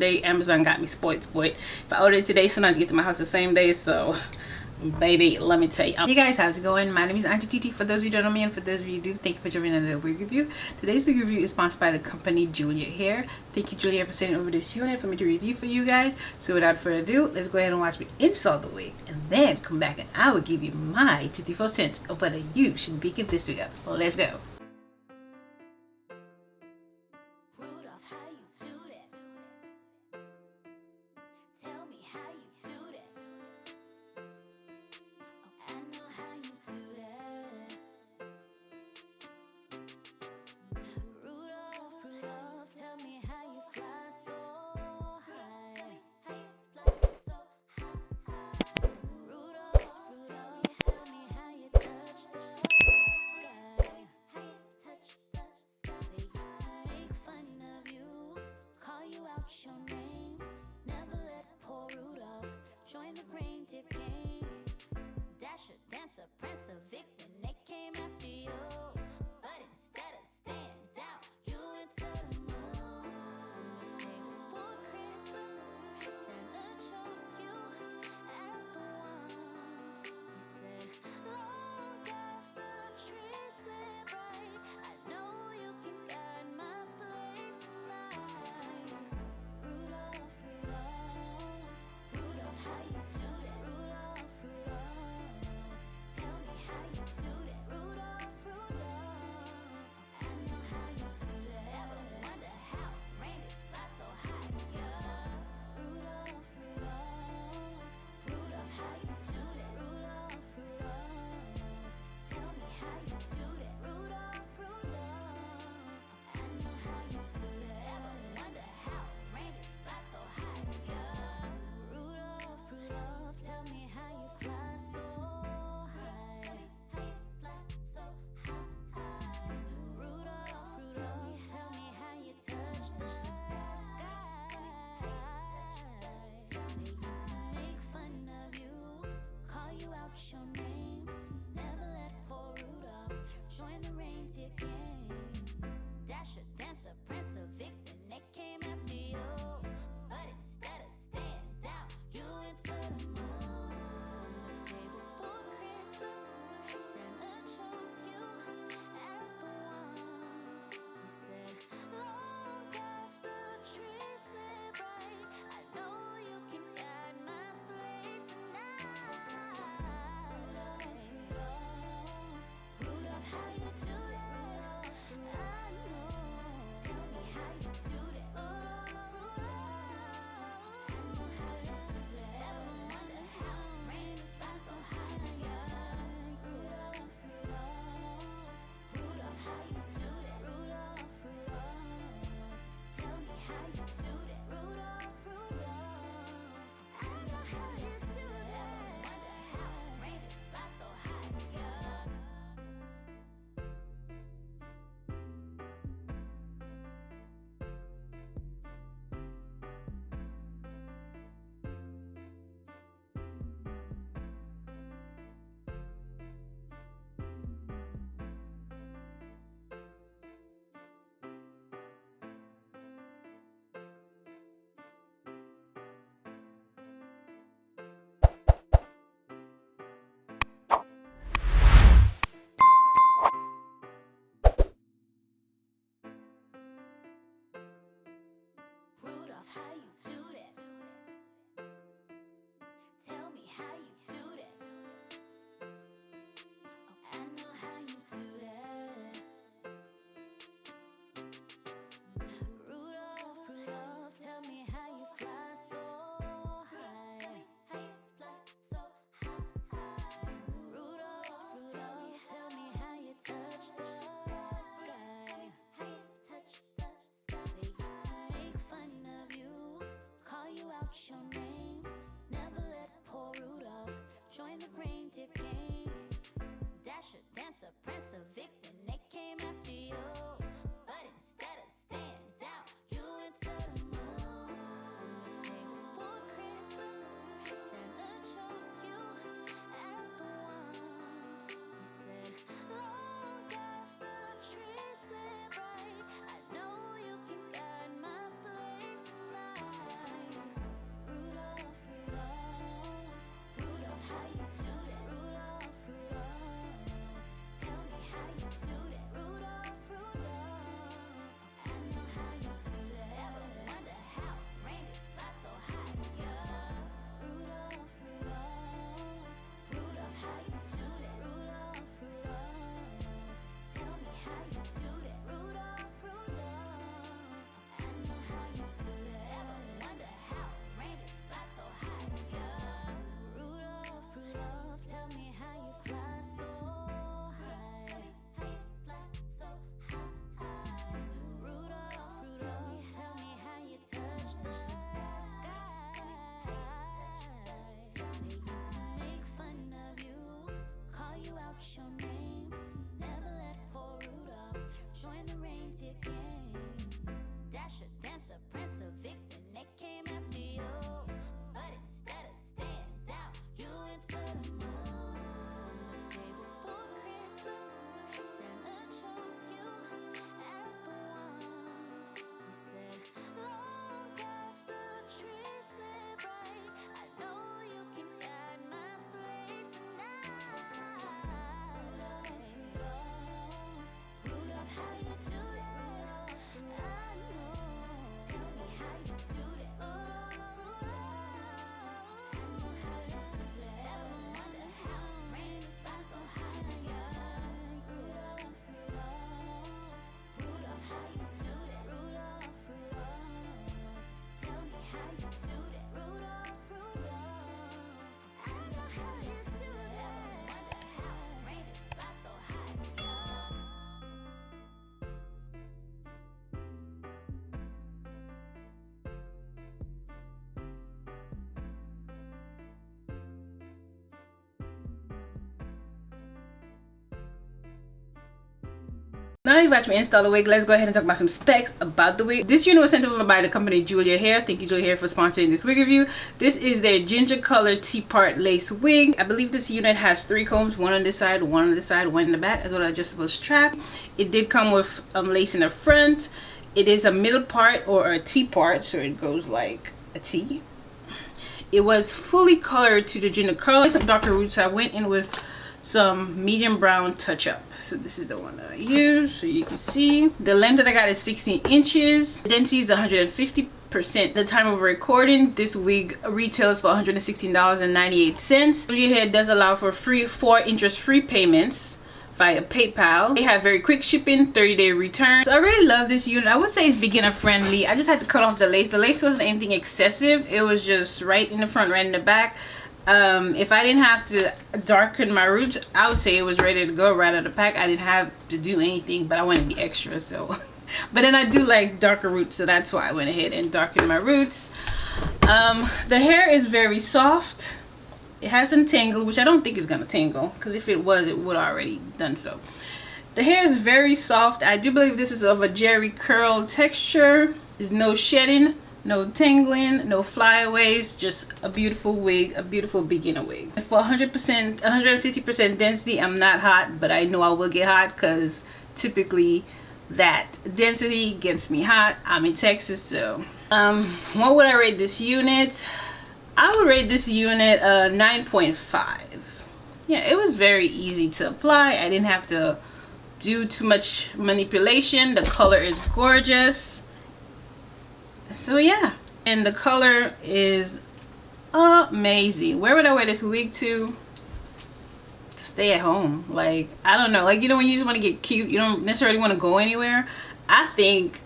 Today Amazon got me spoiled. If I order it today, sometimes get to my house the same day. So baby, let me tell you. Hey guys, how's it going? My name is Auntie Titi. For those of you who don't know me, and for those of you who do, thank you for joining another wig review. Today's wig review is sponsored by the company Juila Hair. Thank you, Julia, for sending over this unit for me to review for you guys. So without further ado, let's go ahead and watch me install the wig, and then come back and I will give you my 2 cents of whether you should be this wig up. Let's go. Your name, never let poor Rudolph join the reindeer games. Dasher, dancer, prancer, vixen, they came after you, but instead of staying down, you went to the moon. And the day before Christmas, Santa chose you as the one. He said, long as the trees lit bright, I know you can guide my sleigh tonight. How you do that? Rudolph, Rudolph, tell me how you do that. Rudolph, Rudolph, I know how you do that. Ever wonder how reindeers fly so high? Yeah. Rudolph, Rudolph, Rudolph, how you do that? Rudolph, Rudolph, tell me how you do that. Rudolph, Rudolph, I know how you do that. Ever wonder how reindeers fly so high? Yeah. Rudolph, tell me how you fly so high. How you fly so high. Rudolph, tell me how you touch the sky. They used to make fun of you, call you out your name. Never let poor Rudolph join the reindeer games. Dasher, dancer, prancer, vixen, they came after you, but instead of staying down, you went to the moon. And the day before Christmas, Santa chose you as the one. He said, long as the trees lit bright, I know you can guide my sleigh tonight. Rudolph, Rudolph, how you do that? I know. Tell me how you do that. Rudolph, Rudolph, I know how you do that. Ever wonder how reindeers fly so high? Yeah. Rudolph, Rudolph, Rudolph, how you do that? Rudolph, Rudolph, tell me how you do that. Rudolph, Rudolph, I know how you do that. Ever wonder how reindeers fly so high? Yeah. Rudolph, how you do that? Tell me how you do that. Oh, I know how you do that. Rudolph, Rudolph, tell me how you fly so high. How you fly so high. Rudolph, Rudolph, tell me how you touch the sky. How you touch the sky. They used to make fun of you, call you out your name. Never let poor Rudolph join the reindeer games. Dasher, dancer, prancer, vixen, they came after you, but instead of staying down, you went to the moon. And the day before Christmas, Santa chose you as the one. He said, long as the trees lit bright, I know you can guide my sleigh tonight. Now that you've watched me install the wig, let's go ahead and talk about some specs about the wig. This unit was sent over by the company Juila Hair. Thank you, Juila Hair, for sponsoring this wig review. This is their ginger color T-part lace wig. I believe this unit has 3 combs, one on this side, one on this side, one in the back, as well as adjustable strap. It did come with lace in the front. It is a middle part or a T-part, so it goes like a T. It was fully colored to the ginger color. Some darker roots. I went in with some medium brown touch up. So this is the one that I use, so you can see. The length that I got is 16 inches. The density is 150%. The time of recording, this wig retails for $116.98. Your Hair does allow for 4 interest-free payments via PayPal. They have very quick shipping, 30-day return. So I really love this unit. I would say it's beginner friendly. I just had to cut off the lace. The lace wasn't anything excessive. It was just right in the front, right in the back. If I didn't have to darken my roots, I would say it was ready to go right out of the pack. I didn't have to do anything, but I wanted to be extra, so. But then I do like darker roots, so that's why I went ahead and darkened my roots. The hair is very soft. It hasn't tangled, which I don't think is going to tangle, because if it was, it would already done so. The hair is very soft. I do believe this is of a jerry curl texture. There's no shedding, no tangling, no flyaways, just a beautiful wig, a beautiful beginner wig. And for 100%, 150% density, I'm not hot, but I know I will get hot because typically that density gets me hot. I'm in Texas, so what would I rate this unit? I would rate this unit 9.5. Yeah, it was very easy to apply. I didn't have to do too much manipulation. The color is gorgeous. So yeah, and the color is amazing. Where would I wear this wig to? To stay at home. Like, I don't know, like, you know, when you just want to get cute, you don't necessarily want to go anywhere. I think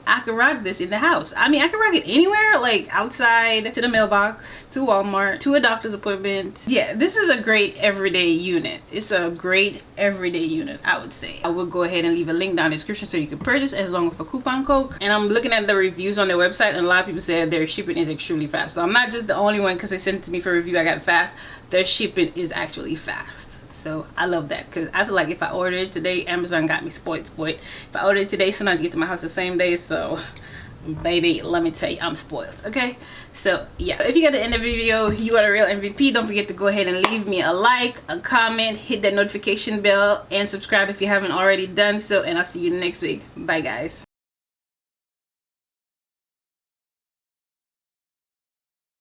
I could rock this in the house. I mean, I could rock it anywhere, like outside, to the mailbox, to Walmart, to a doctor's appointment. Yeah, this is a great everyday unit. It's a great everyday unit, I would say. I will go ahead and leave a link down in the description so you can purchase as long as a coupon code. And I'm looking at the reviews on their website, and a lot of people said their shipping is extremely fast. So I'm not just the only one because they sent it to me for review, I got it fast. Their shipping is actually fast. So I love that, because I feel like if I ordered it today, Amazon got me spoiled. If I ordered it today, sometimes get to my house the same day. So baby, let me tell you, I'm spoiled. Okay, so yeah, if you got the end of the video, you are the real MVP. Don't forget to go ahead and leave me a like, a comment, hit that notification bell, and subscribe if you haven't already done so. And I'll see you next week. Bye guys.